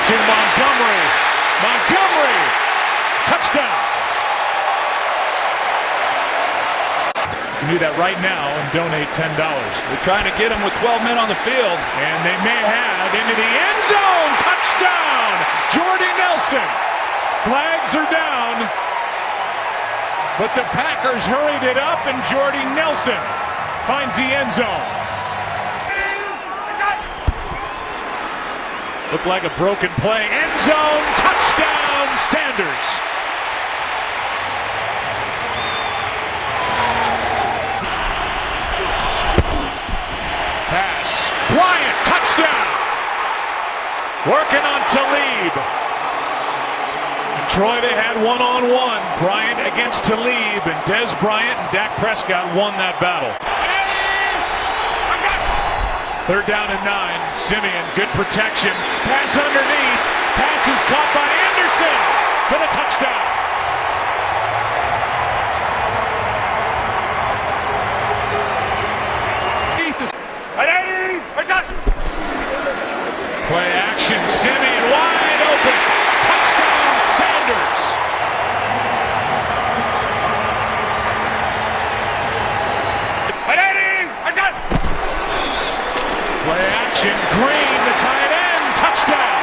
to Montgomery. Montgomery, touchdown. You can do that right now and donate $10. They're trying to get him with 12 men on the field. And they may have into the end zone. Touchdown, Jordy Nelson. Flags are down, but the Packers hurried it up, and Jordy Nelson finds the end zone. Looked like a broken play. End zone, touchdown, Sanders. Pass, Bryant, touchdown. Working on Talib. In Troy, they had one-on-one. Bryant against Talib, and Dez Bryant and Dak Prescott won that battle. Third down and 9. Simeon, good protection. Pass underneath. Pass is caught by Anderson for the touchdown. Play action. Simeon wide open. Touchdown, Sanders. Play action, Green, the tight end, touchdown.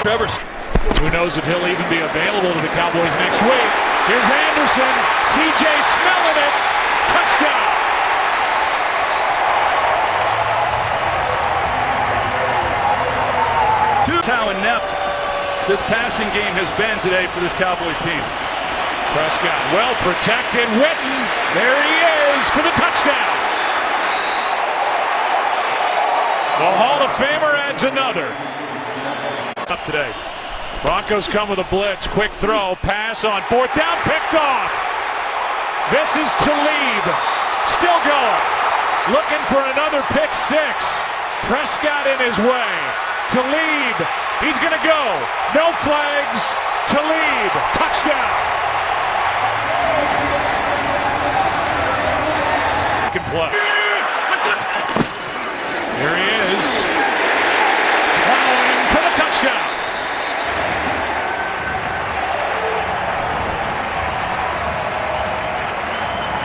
Trevor. Who knows if he'll even be available to the Cowboys next week. Here's Anderson, CJ smelling it, touchdown. How inept this passing game has been today for this Cowboys team. Prescott well protected. Witten, there he is for the touchdown. The Hall of Famer adds another. Up today. Broncos come with a blitz. Quick throw. Pass on fourth down. Picked off. This is Talib. Still going. Looking for another pick six. Prescott in his way. Talib. He's going to go. No flags. Talib. Touchdown. Good play. Here he is. Plowing for the touchdown.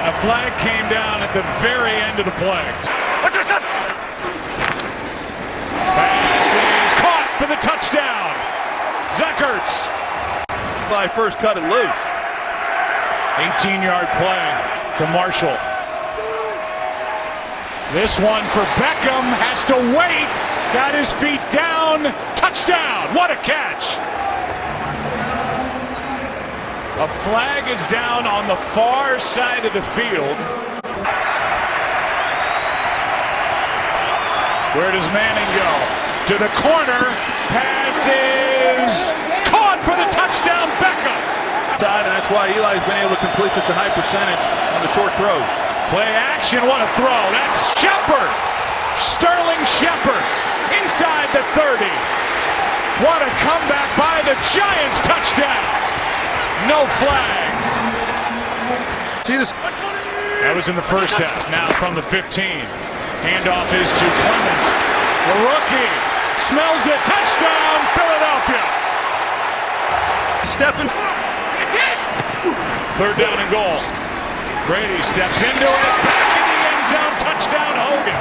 And a flag came down at the very end of the play. Pass is caught for the touchdown. Zuckerts. By first cut it loose. 18-yard play to Marshall. This one for Beckham, has to wait. Got his feet down. Touchdown. What a catch. A flag is down on the far side of the field. Where does Manning go? To the corner. Pass is caught for the touchdown. Beckham. And that's why Eli's been able to complete such a high percentage on the short throws. Play action, what a throw. That's Shepard. Sterling Shepard inside the 30. What a comeback by the Giants. Touchdown. No flags. See this? That was in the first half. Now from the 15. Handoff is to Clemens. The rookie smells it. Touchdown, Philadelphia. Stephen. Third down and goal. Brady steps into it. Back in the end zone. Touchdown, Hogan.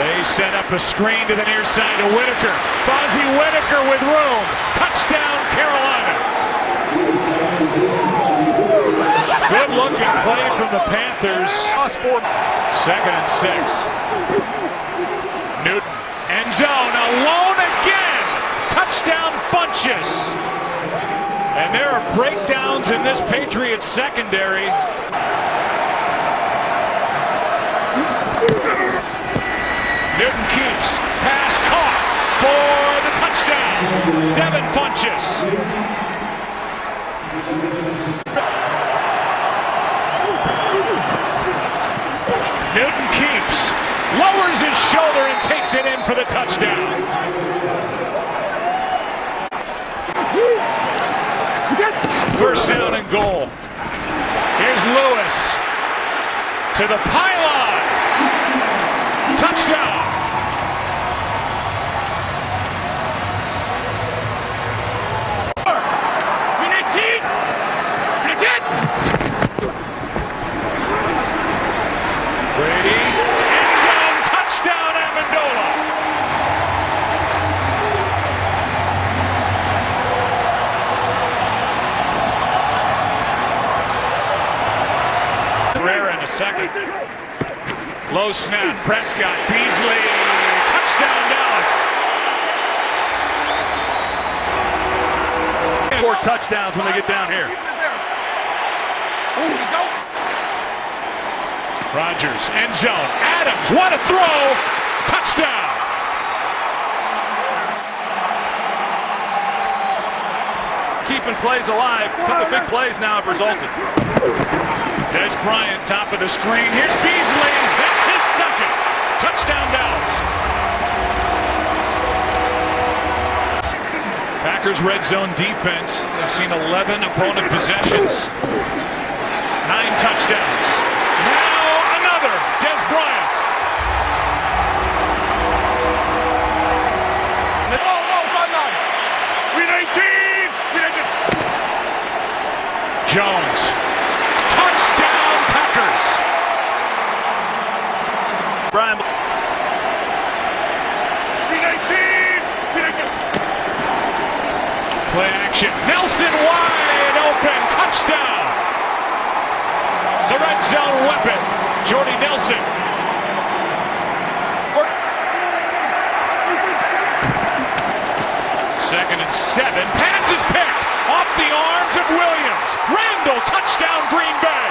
They set up a screen to the near side to Whitaker. Fozzie Whitaker with room. Touchdown, Carolina. Good looking play from the Panthers. Second and 6. Newton, end zone, alone again. Touchdown, Funchess. And there are breakdowns in this Patriots secondary. Newton keeps. Pass caught for the touchdown. Devin Funchess. Newton keeps. Lowers his shoulder and takes it in for the touchdown. down and goal. Here's Lewis to the pylon. Touchdown. Brady, end zone, touchdown, Amendola. Herrera in a second. Low snap, Prescott, Beasley, touchdown, Dallas. 4 touchdowns when they get down here. Rodgers, end zone, Adams, what a throw, touchdown. Keeping plays alive. A couple big plays now have resulted. Des Bryant, top of the screen. Here's Beasley, that's his second. Touchdown, Dallas. Packers red zone defense. They've seen 11 opponent possessions. 9 touchdowns. Now another, Des Bryant. Jones. Touchdown, Packers. Brian. Play action. Nelson wide open. Touchdown. The red zone weapon, Jordy Nelson. Second and 7. Pass is picked off the arms of Williams. Randall, touchdown, Green Bay.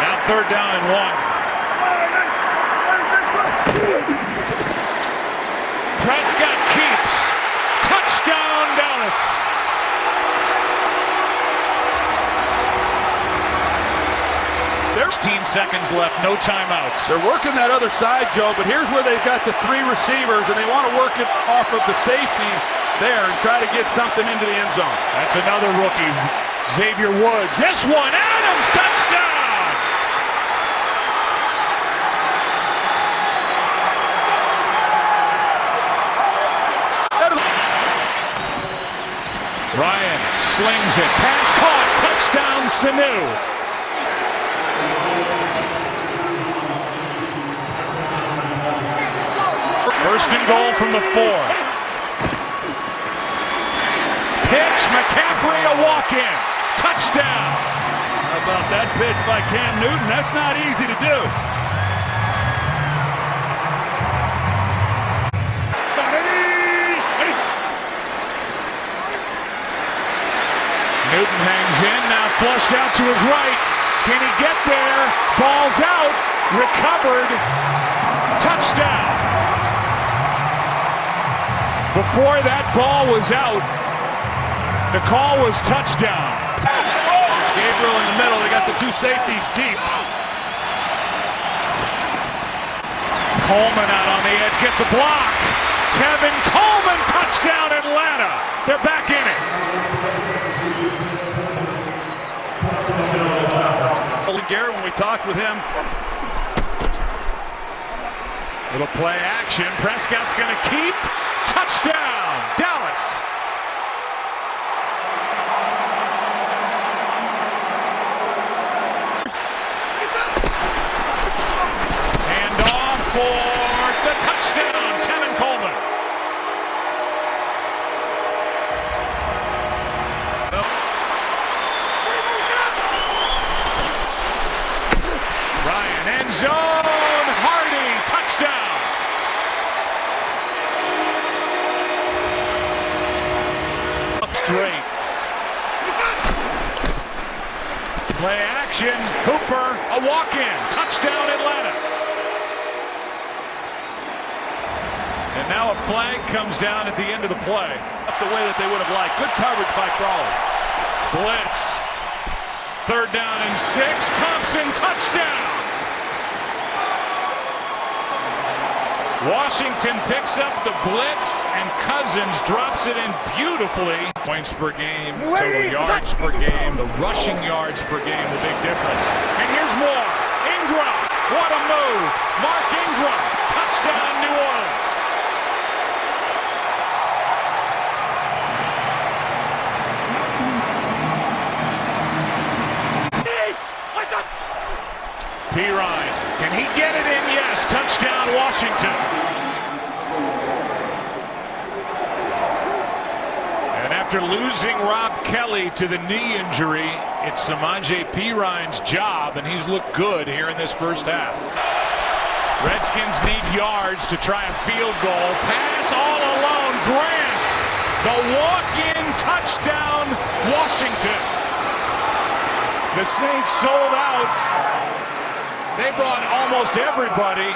Now 3rd down and 1. Prescott keeps. Touchdown, Dallas. There's 15 seconds left, no timeouts. They're working that other side, Joe, but here's where they've got the 3 receivers, and they want to work it off of the safety there and try to get something into the end zone. That's another rookie, Xavier Woods. This one, Adams, touchdown! Ryan slings it. Pass caught. Touchdown, Sanu. First and goal from the 4. Pitch. McCaffrey, a walk-in. Touchdown. How about that pitch by Cam Newton? That's not easy to do. Newton hangs in, now flushed out to his right. Can he get there? Ball's out, recovered, touchdown. Before that ball was out, the call was touchdown. There's Gabriel in the middle, they got the 2 safeties deep. Coleman out on the edge, gets a block. Tevin Coleman, touchdown Atlanta. They're back in it. Garrett, when we talked with him. Little play action. Prescott's going to keep. Touchdown, Dallas. Hand off for the touchdown, Tevin Coleman. Ryan, end zone, Hardy, touchdown. Straight. Play action, Hooper, a walk-in, touchdown Atlanta. And now a flag comes down at the end of the play. Up the way that they would have liked. Good coverage by Crawley. Blitz. 3rd down and 6. Thompson, touchdown. Washington picks up the blitz, and Cousins drops it in beautifully. Points per game, total yards per game, the rushing yards per game, the big difference. And here's more. Ingram, what a move. Mark Ingram, touchdown New Orleans. Pirine, can he get it in? Yes, touchdown Washington. And after losing Rob Kelly to the knee injury, it's Samaje Pirine's job, and he's looked good here in this first half. Redskins need yards to try a field goal. Pass all alone, Grant. The walk-in touchdown, Washington. The Saints sold out. They brought almost everybody.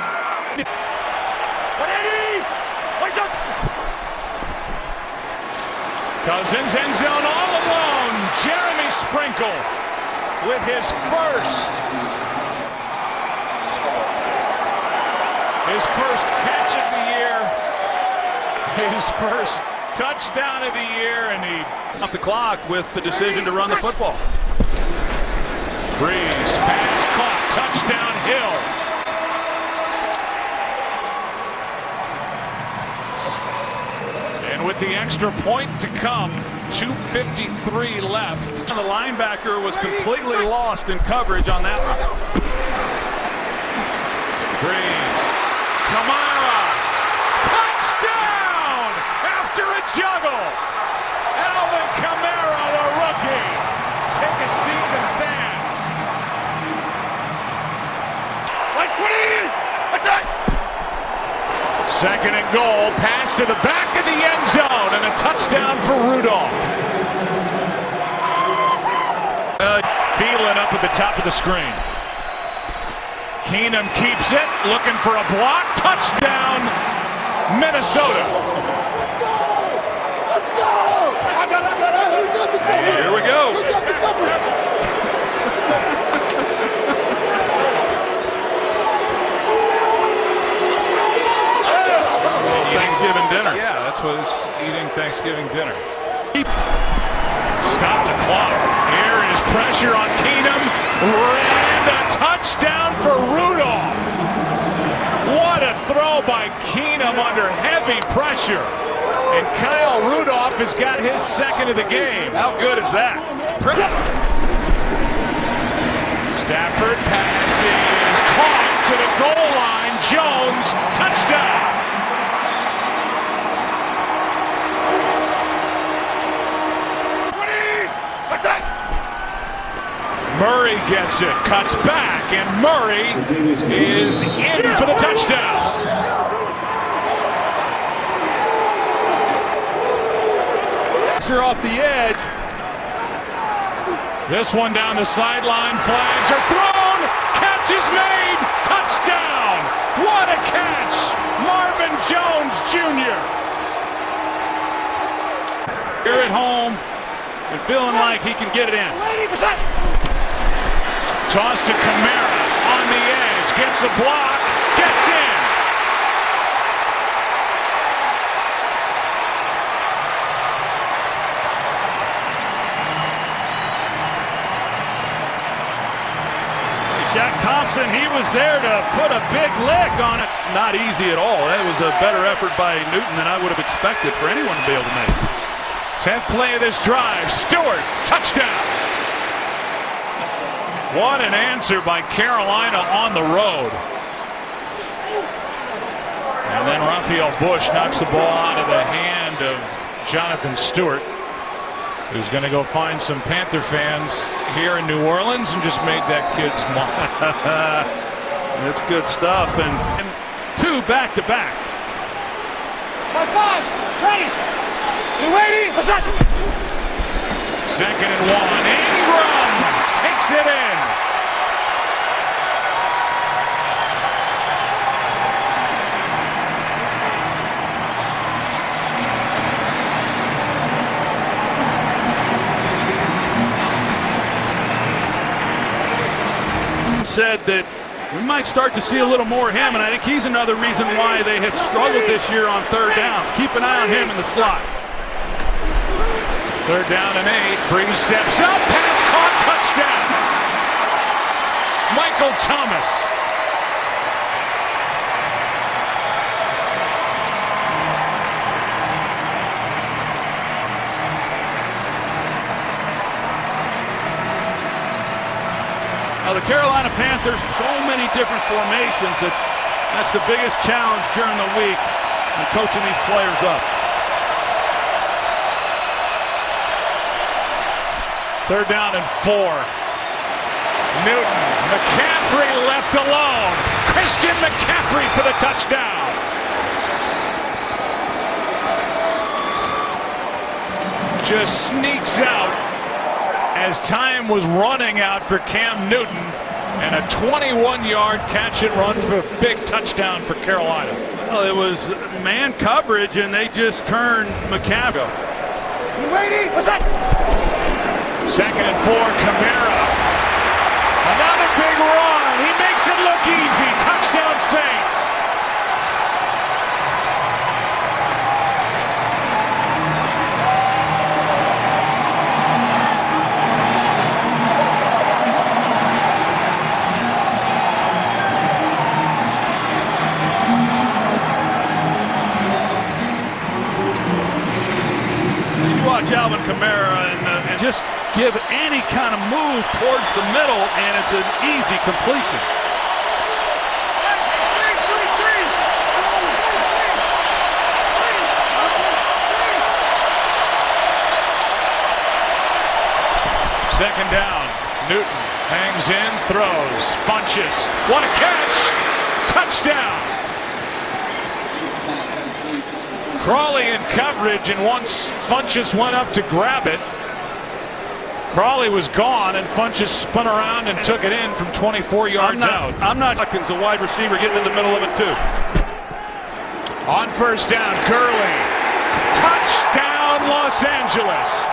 Cousins end zone all alone. Jeremy Sprinkle with his first catch of the year, his first touchdown of the year, and he off the clock with the decision to run the football. Breeze, pass caught, touchdown Hill. And with the extra point to come, 2:53 left. The linebacker was completely lost in coverage on that one. Breeze, Kamara, touchdown after a juggle. Alvin Kamara, the rookie, take a seat in the stands. Second and goal, pass to the back of the end zone, and a touchdown for Rudolph. Thielen up at the top of the screen. Keenum keeps it, looking for a block. Touchdown, Minnesota. Here we go. Thanksgiving dinner. Yeah, that's what it's eating Thanksgiving dinner. Stop the clock. Here is pressure on Keenum. And a touchdown for Rudolph. What a throw by Keenum under heavy pressure. And Kyle Rudolph has got his second of the game. How good is that? Stafford pass is caught to the goal line. Jones, touchdown. Murray gets it, cuts back, and Murray is in for the touchdown. Off the edge. This one down the sideline, flags are thrown, catch is made, touchdown! What a catch! Marvin Jones Jr. Here at home and feeling like he can get it in. Toss to Kamara on the edge, gets a block, gets in. Shaq Thompson, he was there to put a big lick on it. Not easy at all. That was a better effort by Newton than I would have expected for anyone to be able to make. 10th play of this drive, Stewart, touchdown. What an answer by Carolina on the road. And then Raphael Bush knocks the ball out of the hand of Jonathan Stewart, who's going to go find some Panther fans here in New Orleans and just made that kid smile. That's good stuff. And two back-to-back. High five! Ready! You waiting? Second and one. Ingram takes it in. Said that we might start to see a little more of him, and I think he's another reason why they have struggled this year on third downs. Keep an eye on him in the slot. Third down and 8. Breeze steps up, pass caught, touchdown. Michael Thomas. Now the Carolina Panthers, so many different formations that's the biggest challenge during the week in coaching these players up. Third down and 4. Newton, McCaffrey left alone. Christian McCaffrey for the touchdown. Just sneaks out as time was running out for Cam Newton, and a 21-yard catch and run for a big touchdown for Carolina. Well, it was man coverage, and they just turned McCaffrey. You waiting? What's that? Second and 4, Kamara. Another big run. He makes it look easy. Touchdown Saints. Watch Alvin Kamara and just give any kind of move towards the middle, and it's an easy completion. Second down. Newton hangs in, throws. Funchess. What a catch! Touchdown! Crawley in coverage, and once Funchess went up to grab it, Crawley was gone, and Funchess spun around and took it in from 24 yards out. I'm not Hawkins, a wide receiver, getting in the middle of it too. On first down, Gurley. Touchdown, Los Angeles.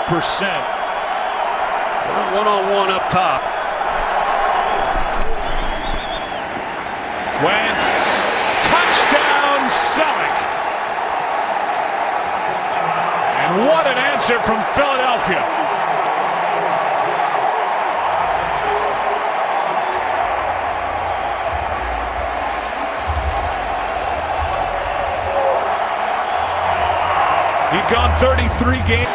Percent. One-on-one up top. Wentz. Touchdown, Selleck. And what an answer from Philadelphia. He'd gone 33 games.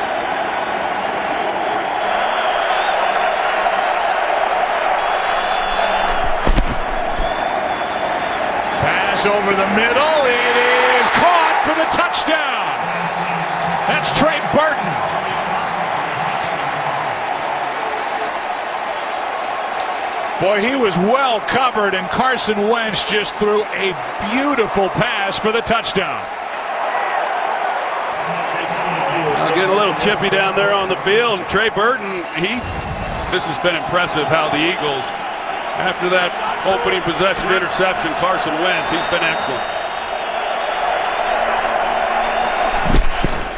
Over the middle, it is caught for the touchdown. That's Trey Burton. Boy, he was well covered, and Carson Wentz just threw a beautiful pass for the touchdown. Getting a little chippy down there on the field. And Trey Burton, this has been impressive how the Eagles, after that opening possession interception, Carson Wentz, he's been excellent.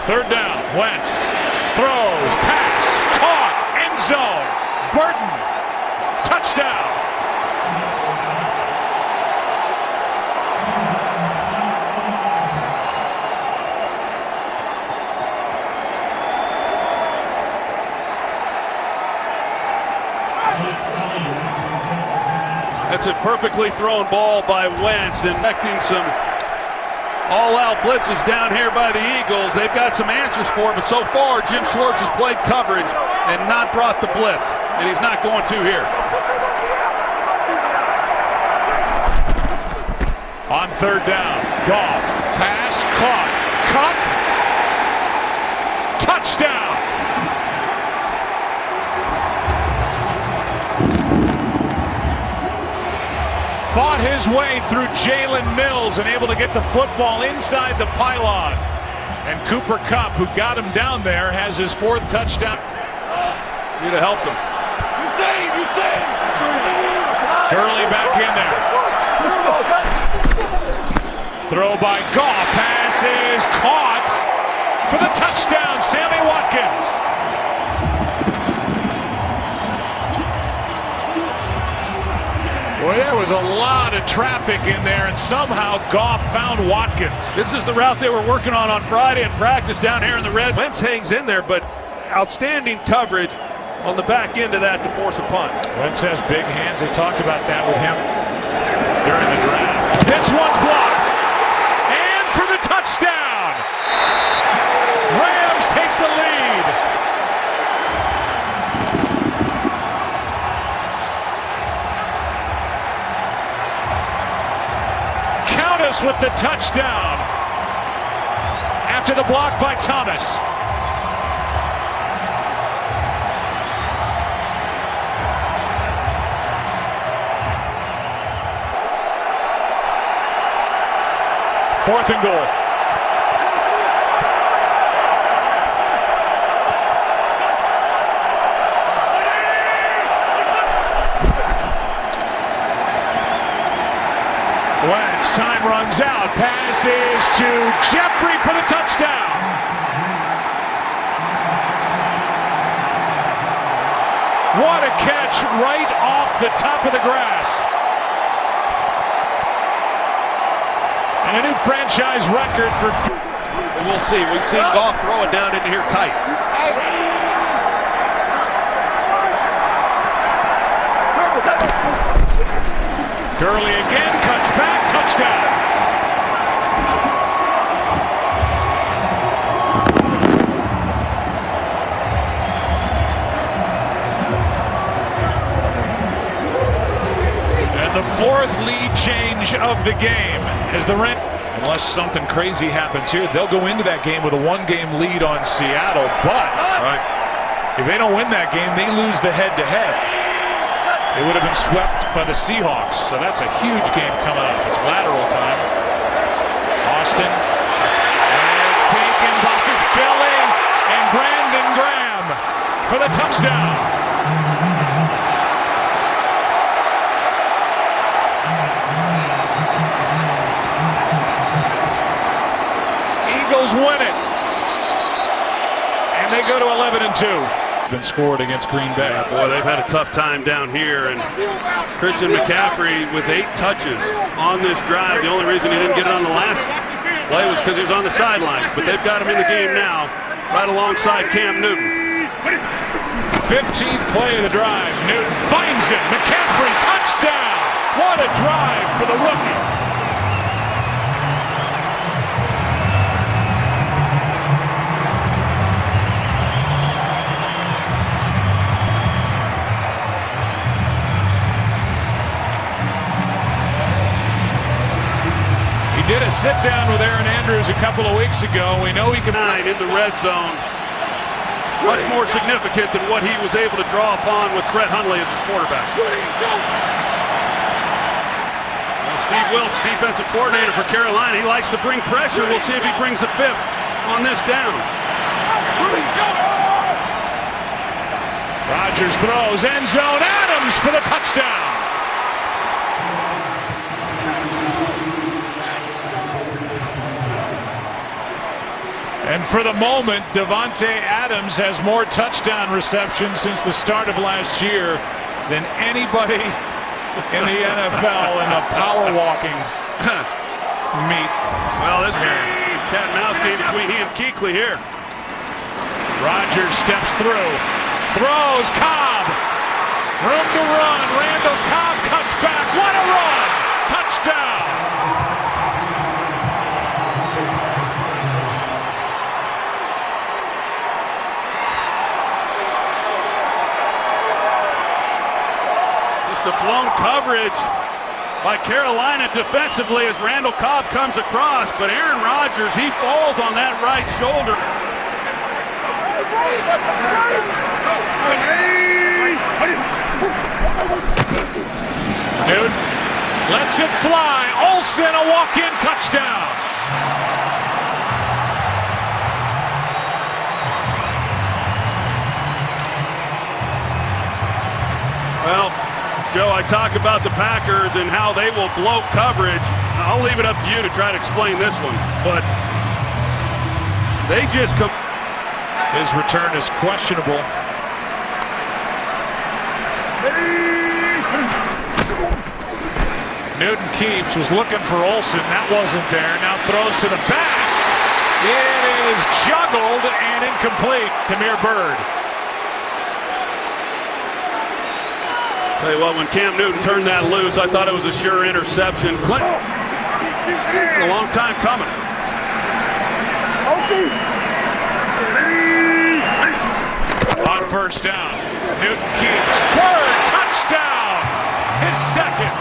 Third down, Wentz throws, pass, caught, end zone. Burton, touchdown. That's a perfectly thrown ball by Wentz, and expecting some all-out blitzes down here by the Eagles. They've got some answers for it, but so far Jim Schwartz has played coverage and not brought the blitz, and he's not going to here. On third down, Goff, pass, caught, touchdown. Fought his way through Jalen Mills and able to get the football inside the pylon. And Cooper Kupp, who got him down there, has his 4th touchdown. You'd have helped him. You save! Gurley back in there. Throw by Goff. Pass is caught for the touchdown. Sammy Watkins. Boy, there was a lot of traffic in there, and somehow Goff found Watkins. This is the route they were working on Friday in practice down here in the red. Wentz hangs in there, but outstanding coverage on the back end of that to force a punt. Wentz has big hands. They talked about that with him during the draft. This one's blocked. And for the touchdown. Rams take the lead. Count us with the touchdown. After the block by Thomas. Fourth and goal. Wentz, time runs out. Passes to Jeffrey for the touchdown. What a catch right off the top of the grass. And a new franchise record for... We'll see. We've seen Goff throw it down into here tight. Gurley again cuts back. Touchdown. And the fourth lead change of the game as the Rams... Unless something crazy happens here, they'll go into that game with a one-game lead on Seattle. But if they don't win that game, they lose the head-to-head. They would have been swept by the Seahawks. So that's a huge game coming up. It's lateral time. Austin. And it's taken by Philly and Brandon Graham for the touchdown. Eagles win it. And they go to 11-2. Been scored against Green Bay. Boy, they've had a tough time down here, and Christian McCaffrey with 8 touches on this drive. The only reason he didn't get it on the last play was because he was on the sidelines, but they've got him in the game now, right alongside Cam Newton. 15th play of the drive. Newton finds it. McCaffrey, touchdown. What a drive for the rookie. Did a sit down with Aaron Andrews a couple of weeks ago. We know he can in the red zone. Much more significant than what he was able to draw upon with Brett Hundley as his quarterback. Well, Steve Wilkes, defensive coordinator for Carolina, he likes to bring pressure. We'll see if he brings the 5th on this down. Rodgers throws, end zone, Adams for the touchdown. And for the moment, Davante Adams has more touchdown receptions since the start of last year than anybody in the NFL in a power walking meet. Well, this cat and mouse game between he and Kuechly here. Rodgers steps through, throws, Cobb, room to run. Randall Cobb cuts back. What a run! Touchdown! The blown coverage by Carolina defensively as Randall Cobb comes across, but Aaron Rodgers, he falls on that right shoulder. Newton lets it fly. Olsen, a walk-in touchdown. Well, Joe, I talk about the Packers and how they will blow coverage. I'll leave it up to you to try to explain this one, but they just come. His return is questionable. Newton keeps, was looking for Olsen. That wasn't there. Now throws to the back. It is juggled and incomplete to Mir Bird. Tell you what, when Cam Newton turned that loose, I thought it was a sure interception. Clinton, a long time coming. On first down, Newton keeps. Bird, touchdown! His second.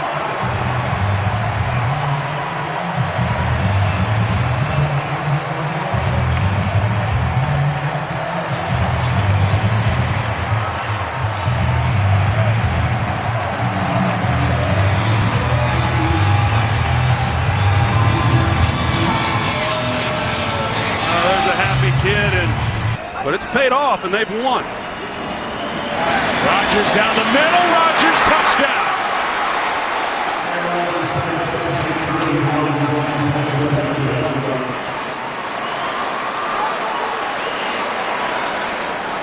But it's paid off, and they've won. Rodgers down the middle. Rodgers touchdown.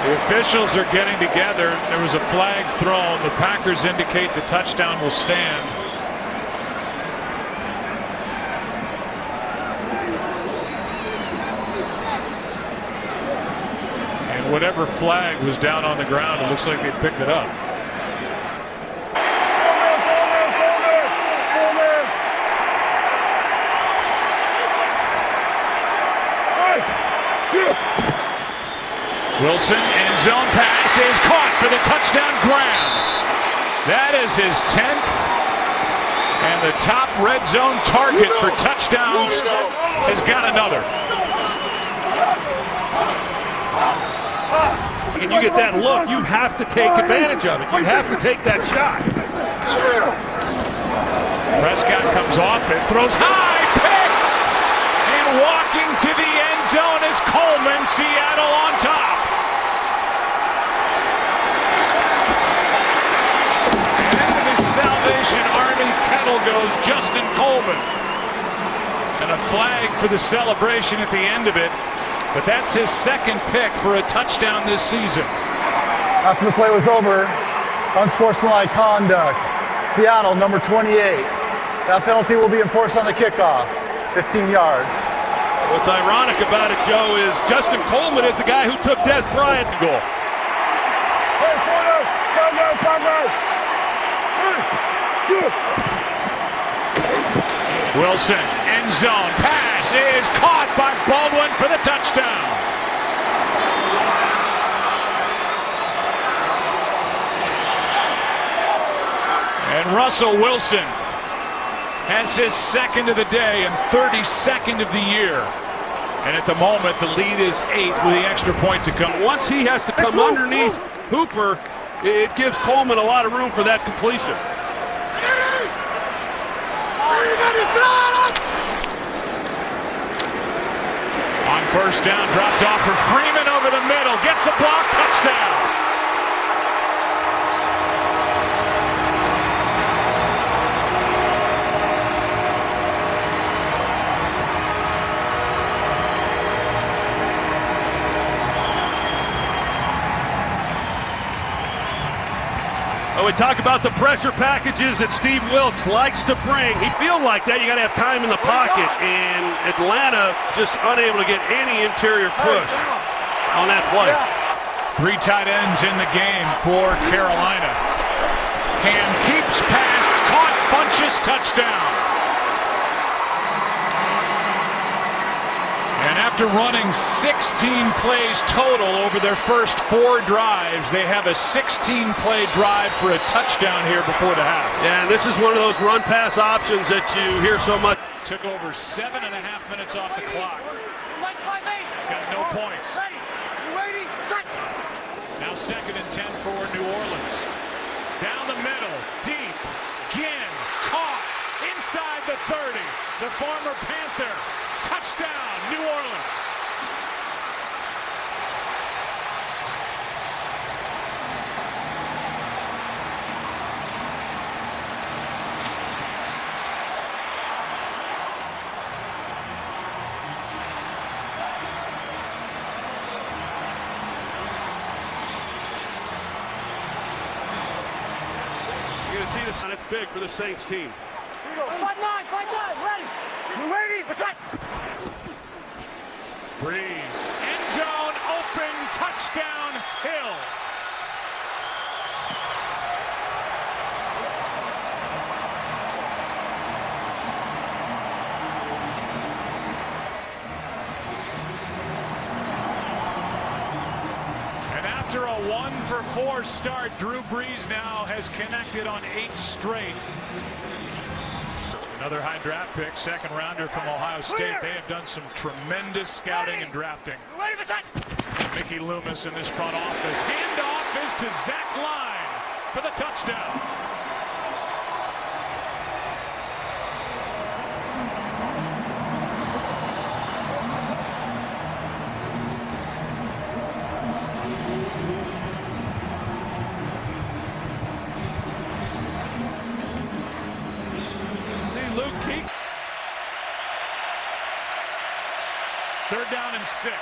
The officials are getting together. There was a flag thrown. The Packers indicate the touchdown will stand. Whatever flag was down on the ground, it looks like they picked it up. Wilson, end zone pass is caught for the touchdown grab. That is his 10th, and the top red zone target for touchdowns has got another. And you get that look, you have to take advantage of it. You have to take that shot. Prescott comes off it, throws high, picked! And walking to the end zone is Coleman, Seattle on top. And into the Salvation Army kettle goes Justin Coleman. And a flag for the celebration at the end of it. But that's his second pick for a touchdown this season. After the play was over, unsportsmanlike conduct. Seattle, number 28. That penalty will be enforced on the kickoff, 15 yards. What's ironic about it, Joe, is Justin Coleman is the guy who took Des Bryant to goal. Wilson, end zone, pass is caught by Baldwin for the touchdown. And Russell Wilson has his second of the day and 32nd of the year. And at the moment, the lead is 8 with the extra point to come. Once he has to come underneath Hooper, it gives Coleman a lot of room for that completion. On first down, dropped off for Freeman over the middle, gets a block, touchdown. We talk about the pressure packages that Steve Wilks likes to bring. He feels like that. You got to have time in the pocket, and Atlanta just unable to get any interior push on that play. 3 tight ends in the game for Carolina. Cam keeps pass, caught, bunches, touchdown. And after running 16 plays total over their first 4 drives, they have a 16-play drive for a touchdown here before the half. Yeah, and this is one of those run-pass options that you hear so much. Took over 7.5 minutes off the clock. Got no points. Now 2nd and 10 for New Orleans. Down the middle, deep, Ginn, caught, inside the 30. The former Panther. Touchdown, New Orleans. to see this. It's big for the Saints team. Fight nine, ready. We're ready. What's that? Breeze, end zone, open, touchdown, Hill. And after a 1-for-4 start, Drew Brees now has connected on 8 straight. Another high draft pick, second rounder from Ohio State. They have done some tremendous scouting and drafting. Mickey Loomis in this front office. Handoff is to Zach Line for the touchdown. Luke Keek. 3rd down and 6.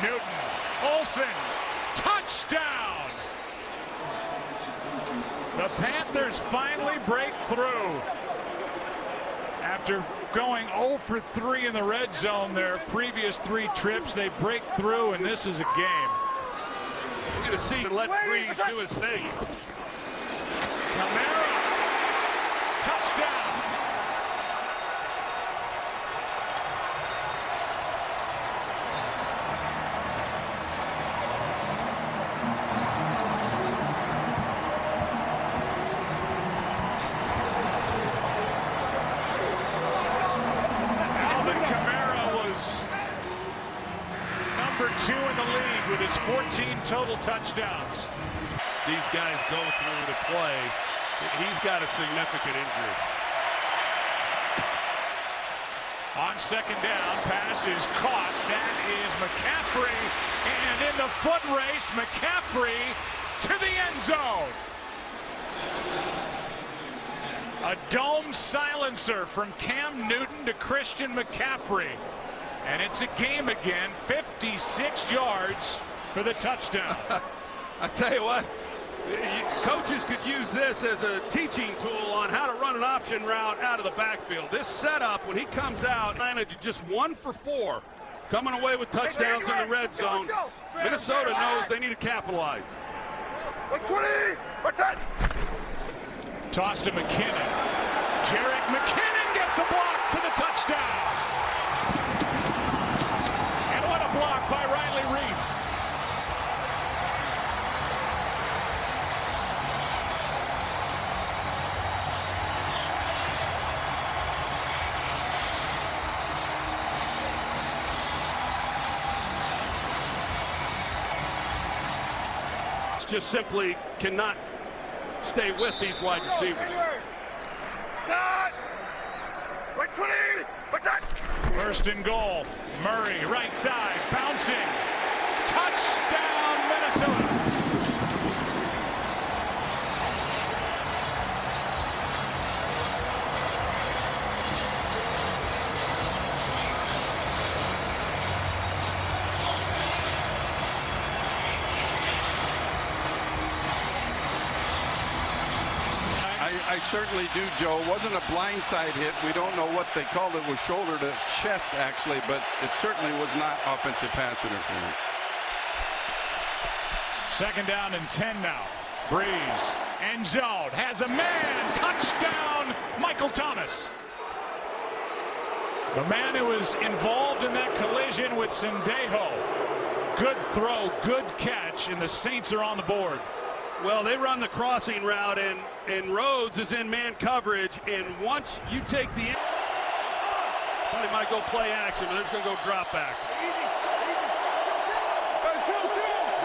Newton, Olsen, touchdown! The Panthers finally break through. After going 0 for 3 in the red zone their previous 3 trips, they break through, and this is a game. We're going to see and let Breeze do his thing. Camara, touchdown. Alvin Kamara was number 2 in the league with his 14 total touchdowns. These guys go through to play. He's got a significant injury. On second down, pass is caught. That is McCaffrey. And in the foot race, McCaffrey to the end zone. A dome silencer from Cam Newton to Christian McCaffrey. And it's a game again, 56 yards for the touchdown. I tell you what, coaches could use this as a teaching tool on how to run an option route out of the backfield. This setup, when he comes out, just 1 for 4, coming away with touchdowns in the red zone. Minnesota knows they need to capitalize. 20, Toss to McKinnon. Jerick McKinnon gets a block for the touchdown. And what a block by Riley Reif. Just simply cannot stay with these wide receivers. First and goal. Murray, right side, bouncing. Touchdown, Minnesota. I certainly do, Joe. It wasn't a blindside hit. We don't know what they called it. It was shoulder to chest, actually, but it certainly was not offensive pass interference. Second down and 10 now. Breeze, end zone, has a man. Touchdown, Michael Thomas. The man who was involved in that collision with Sendejo. Good throw, good catch, and the Saints are on the board. Well, they run the crossing route, and Rhodes is in man coverage, and once you take the... They might go play action, but they're just going to go drop back.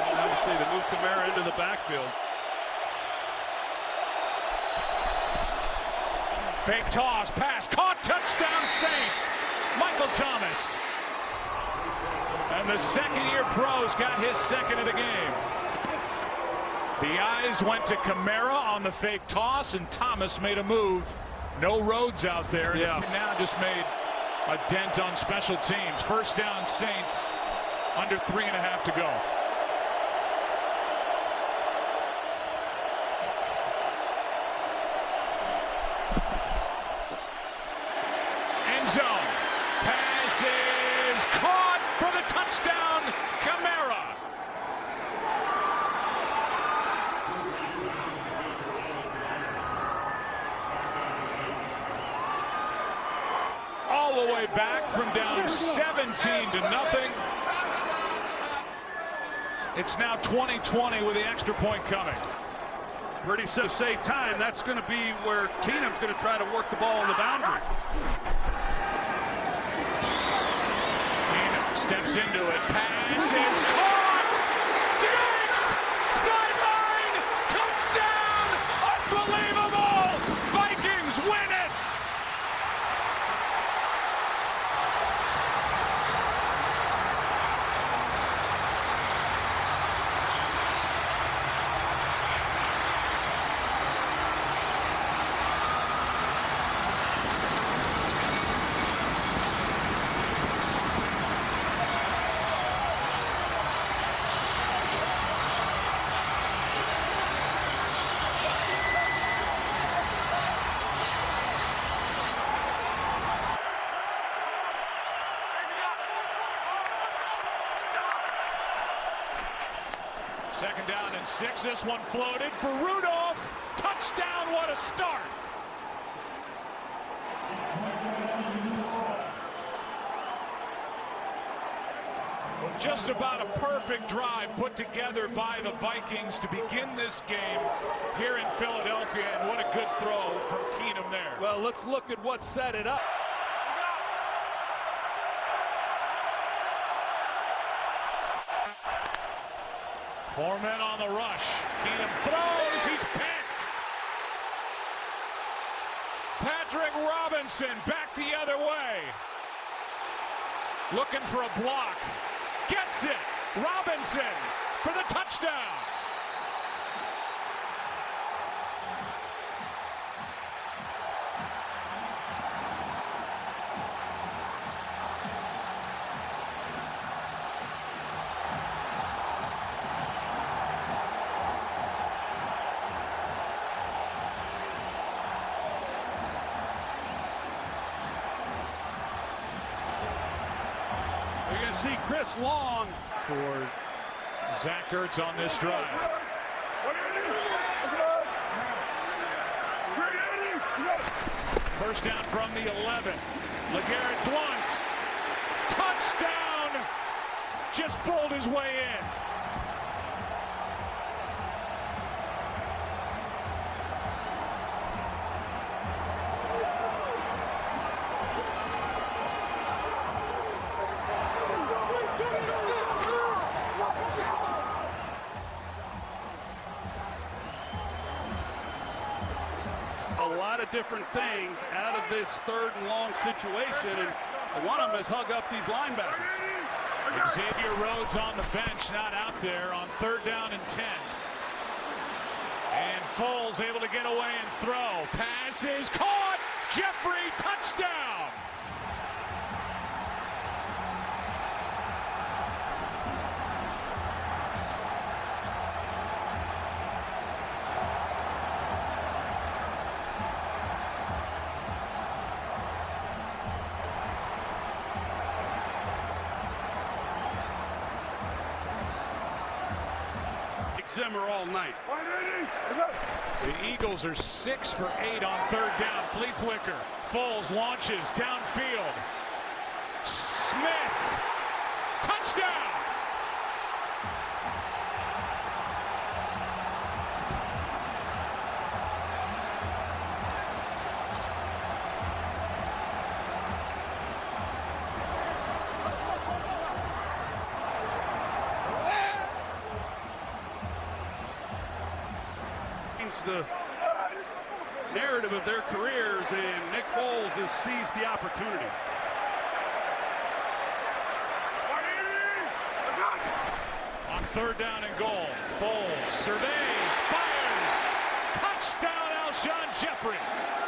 And now we see they move Kamara into the backfield. Fake toss, pass, caught, touchdown Saints. Michael Thomas. And the second-year pro's got his second of the game. The eyes went to Kamara on the fake toss, and Thomas made a move. No Rhodes out there. And now just made a dent on special teams. First down Saints, under 3.5 to go. way back from down 17 to nothing. It's now 20-20 with the extra point coming. Pretty safe time. That's going to be where Keenum's going to try to work the ball on the boundary. Keenum steps into it. Pass is caught. Diggs! Sideline! Touchdown! Unbelievable! Vikings win it! Second down and 6. This one floated for Rudolph. Touchdown, what a start. Just about a perfect drive put together by the Vikings to begin this game here in Philadelphia, and what a good throw from Keenum there. Well, let's look at what set it up. Four men on the rush. Keenum throws. He's picked. Patrick Robinson back the other way. Looking for a block. Gets it. Robinson for the touchdown. You're going to see Chris Long For Zach Ertz on this drive. First down from the 11. LeGarrette Blount. Touchdown! Just pulled his way in. a lot of different things out of this third and long situation, and one of them has hung up these linebackers. Xavier Rhodes on the bench, not out there on third down and 10. And Foles able to get away and throw. Pass is caught. Jeffrey, touchdown. Zimmer all night. The Eagles are 6 for 8 on third down. Flea flicker. Foles launches downfield. Smith. Touchdown. The narrative of their careers, and Nick Foles has seized the opportunity. On third down and goal, Foles surveys, fires, touchdown Alshon Jeffrey.